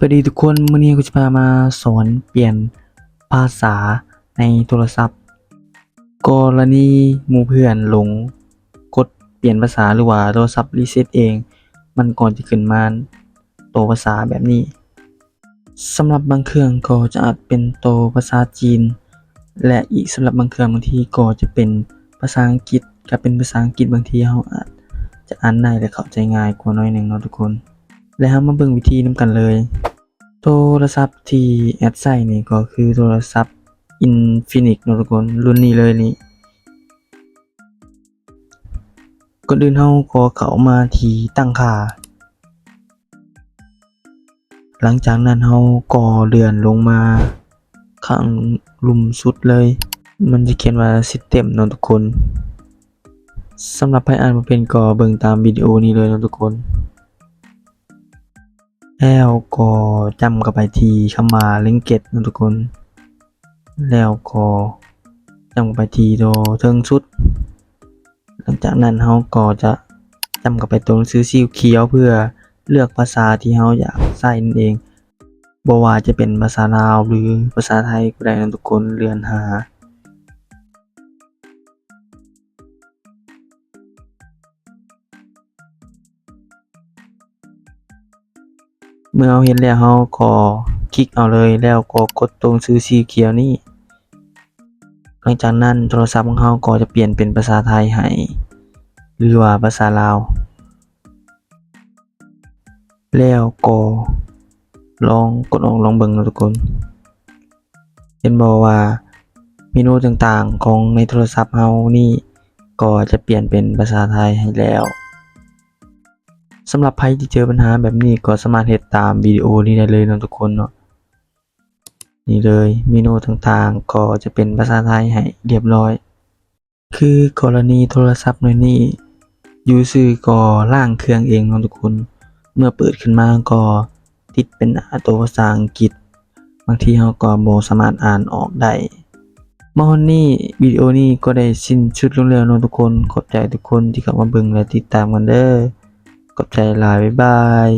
วัสดีทุกคนมื้อนี้กูจะพามาสอนเปลี่ยนภาษาในโทรศัพท์กรณีหมู่เพื่อนหลงกดเปลี่ยนภาษาหรือว่าโทรศัพท์รีเซ็ตเองมันก่อนจะขึ้นมาตัวภาษาแบบนี้สำหรับบางเครื่องก็จะอาจเป็นตัวภาษาจีนและอีกสำหรับบางเครื่องบางทีก็จะเป็นภาษาอังกฤษถ้าเป็นภาษาอังกฤษบางทีเราอาจจะอ่านได้และเข้าใจง่ายกว่าหน่อยหนึ่งเนาะทุกคนและเรามาเบิ่งวิธีนำกันเลยโทรศัพท์ที่แอดใช้นี่ก็คือโทรศัพท์ Infinix เนาะทุกคนรุ่นนี้เลยนี่ก่อนอื่นเราก็เข้ามาที่ตั้งค่าหลังจากนั้นเราก็เลื่อนลงมาข้างลุ่มสุดเลยมันจะเขียนว่า System เนาะทุกคนสำหรับใครอ่านบ่เป็นก็เบิ่งตามวิดีโอนี้เลยเนาะทุกคนแล้วก็จำเข้าไปที่คำว่า Language เนาะทุกคนแล้วก็จำเข้าไปที่ตัวเทิงสุดหลังจากนั้นเราก็จะจำเข้าไปตรงหนังสือสีเขียวเพื่อเลือกภาษาที่เราอยากใช้นั่นเองบ่ว่าจะเป็นภาษาลาวหรือภาษาไทยก็ได้นะทุกคนเลื่อนหาเมื่อเราเห็นแล้วเราก็คลิกเอาเลยแล้วก็กดตรงหนังสือสีเขียวนี้หลังจากนั้นโทรศัพท์ของเราก็จะเปลี่ยนเป็นภาษาไทยให้หรือว่าภาษาลาวแล้วก็ลองกดออกลองเบิ่งนะทุกคนเห็นบ่ว่าเมนูต่างๆของในโทรศัพท์เรานี่ก็จะเปลี่ยนเป็นภาษาไทยให้แล้วสำหรับใครที่เจอปัญหาแบบนี้ก็สามารถเฮ็ดตามวิดีโอนี้ได้เลยนะทุกคนเนาะนี่เลยเมนูต่างๆก็จะเป็นภาษาไทยให้เรียบร้อยคือกรณีโทรศัพท์น้อยนี้อยู่ซื่อก็ล้างเครื่องเองเนาะทุกคนเมื่อเปิดขึ้นมาก็ติดเป็นตัวภาษาอังกฤษบางทีเราก็บ่สามารถอ่านออกได้มาฮอดนี้วิดีโอนี้ก็ได้สิ้นสุดลงแล้วเนาะทุกคนขอบใจทุกคนที่เข้ามาเบิ่งและติดตามกันเด้อขอบใจหลายบ๊ายบาย